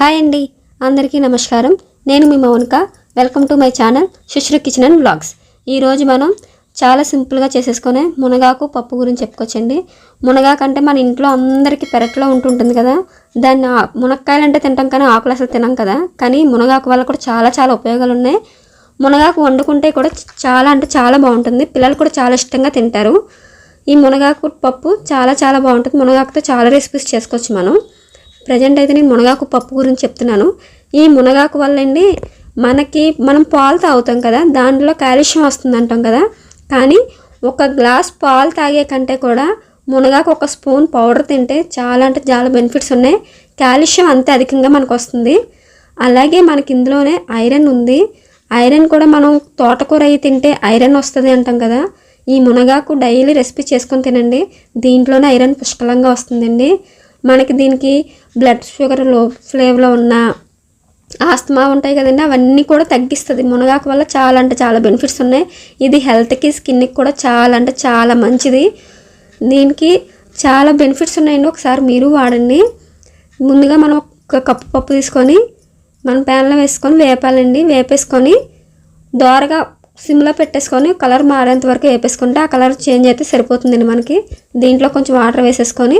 Hi అండి, అందరికీ నమస్కారం. నేను మీ Mounika. Welcome to my channel Sushri kitchen and vlogs. ఈరోజు మనం చాలా సింపుల్గా చేసేసుకునే మునగాకు పప్పు గురించి చెప్పుకోవచ్చండి. మునగాకు అంటే మన ఇంట్లో అందరికీ పెరట్లో ఉంటుంటుంది కదా. దాన్ని మునక్కాయలు అంటే తింటాం కానీ ఆకులు అసలు తినాం కదా. కానీ మునగాకు వల్ల కూడా చాలా చాలా ఉపయోగాలు ఉన్నాయి. మునగాకు వండుకుంటే కూడా చాలా అంటే చాలా బాగుంటుంది. పిల్లలు కూడా చాలా ఇష్టంగా తింటారు. ఈ మునగాకు పప్పు చాలా చాలా బాగుంటుంది. మునగాకుతో చాలా రెసిపీస్ చేసుకోవచ్చు మనం. ప్రజెంట్ అయితే నేను మునగాకు పప్పు గురించి చెప్తున్నాను. ఈ మునగాకు వల్ల అండి మనం పాలు తాగుతాం కదా, దాంట్లో కాల్షియం వస్తుంది అంటాం కదా. కానీ ఒక గ్లాస్ పాలు తాగే కంటే కూడా మునగాకు ఒక స్పూన్ పౌడర్ తింటే చాలా అంటే చాలా బెనిఫిట్స్ ఉన్నాయి. కాల్షియం అంతే అధికంగా మనకు వస్తుంది. అలాగే మనకి ఇందులోనే ఐరన్ ఉంది. ఐరన్ కూడా మనం తోటకూర అయి తింటే ఐరన్ వస్తుంది అంటాం కదా. ఈ మునగాకు డైలీ రెసిపీ చేసుకొని తినండి. దీంట్లోనే ఐరన్ పుష్కలంగా వస్తుందండి. మనకి దీనికి బ్లడ్ షుగర్ లో ఫ్లేవర్లో ఉన్న ఆస్తమా ఉంటాయి కదండి, అవన్నీ కూడా తగ్గిస్తుంది. మునగాకు వల్ల చాలా అంటే చాలా బెనిఫిట్స్ ఉన్నాయి. ఇది హెల్త్కి స్కిన్కి కూడా చాలా అంటే చాలా మంచిది. దీనికి చాలా బెనిఫిట్స్ ఉన్నాయండి. ఒకసారి మీరు వాడండి. ముందుగా మనం ఒక కప్పు పప్పు తీసుకొని మనం ప్యాన్లో వేసుకొని వేపాలండి. వేపేసుకొని దోరగా సిమ్లో పెట్టేసుకొని కలర్ మారేంత వరకు వేపేసుకుంటే ఆ కలర్ చేంజ్ అయితే సరిపోతుందండి మనకి. దీంట్లో కొంచెం వాటర్ వేసేసుకొని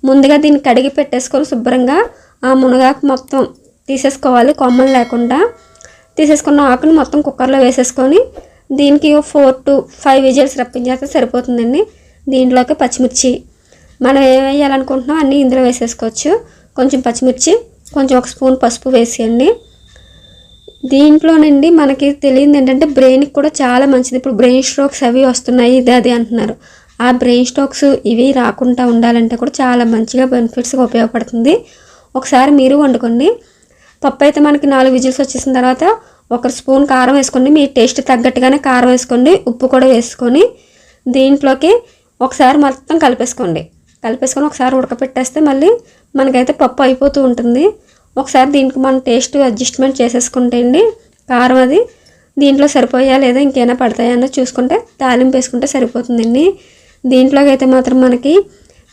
ముందుగా దీన్ని కడిగి పెట్టేసుకొని శుభ్రంగా ఆ మునగాకు మొత్తం తీసేసుకోవాలి, కొమ్మలు లేకుండా. తీసేసుకున్న ఆకుని మొత్తం కుక్కర్లో వేసేసుకొని దీనికి 4 to 5 విజిల్స్ రప్పించేస్తే సరిపోతుందండి. దీంట్లోకి పచ్చిమిర్చి మనం ఏం వేయాలనుకుంటున్నాం అన్నీ ఇందులో వేసేసుకోవచ్చు. కొంచెం పచ్చిమిర్చి, కొంచెం 1 స్పూన్ పసుపు వేసేయండి. దీంట్లోనండి మనకి తెలియదు ఏంటంటే బ్రెయిన్కి కూడా చాలా మంచిది. ఇప్పుడు బ్రెయిన్ స్ట్రోక్స్ అవి వస్తున్నాయి, ఇది అది అంటున్నారు. ఆ బ్రెయిన్ స్ట్రోక్స్ ఇవి రాకుండా ఉండాలంటే కూడా చాలా మంచిగా బెనిఫిట్స్గా ఉపయోగపడుతుంది. ఒకసారి మీరు వండుకోండి. పప్పు అయితే మనకి 4 విజిల్స్ వచ్చేసిన తర్వాత 1 స్పూన్ కారం వేసుకోండి. మీ టేస్ట్ తగ్గట్టుగానే కారం వేసుకోండి. ఉప్పు కూడా వేసుకొని దీంట్లోకి ఒకసారి మొత్తం కలిపేసుకొని ఒకసారి ఉడకపెట్టేస్తే మళ్ళీ మనకైతే పప్పు అయిపోతూ ఉంటుంది. ఒకసారి దీనికి మనం టేస్ట్ అడ్జస్ట్మెంట్ చేసేసుకుంటే అండి కారం అది దీంట్లో సరిపోయా లేదా ఇంకేమైనా పడతాయా అన్నది చూసుకుంటే తాలింపు వేసుకుంటే సరిపోతుందండి. దీంట్లోకి అయితే మాత్రం మనకి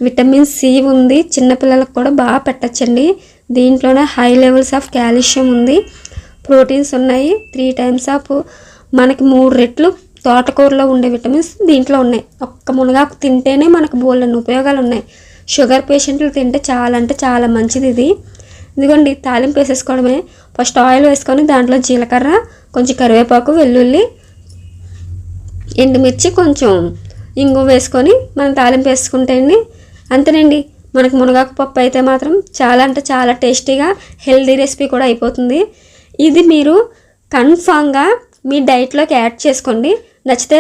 విటమిన్ సి ఉంది. చిన్నపిల్లలకు కూడా బాగా పెట్టచ్చండి. దీంట్లోనే హై లెవెల్స్ ఆఫ్ కాల్షియం ఉంది, ప్రోటీన్స్ ఉన్నాయి. 3 టైమ్స్ ఆఫ్ మనకి 3 రెట్లు తోటకూరలో ఉండే విటమిన్స్ దీంట్లో ఉన్నాయి. ఒక్క మునగాకు తింటేనే మనకు బోలెడన్ని ఉపయోగాలు ఉన్నాయి. షుగర్ పేషెంట్లు తింటే చాలా అంటే చాలా మంచిది ఇది. ఇదిగోండి తాలింపు వేసేసుకోవడమే. ఫస్ట్ ఆయిల్ వేసుకొని దాంట్లో జీలకర్ర, కొంచెం కరివేపాకు, వెల్లుల్లి, ఎండుమిర్చి, కొంచెం ఇంగు వేసుకొని మనం తాలింపు వేసుకుంటే అండి అంతేనండి. మనకి మునగాకు పప్పు అయితే మాత్రం చాలా అంటే చాలా టేస్టీగా హెల్దీ రెసిపీ కూడా అయిపోతుంది. ఇది మీరు కన్ఫామ్గా మీ డైట్లోకి యాడ్ చేసుకోండి. నచ్చితే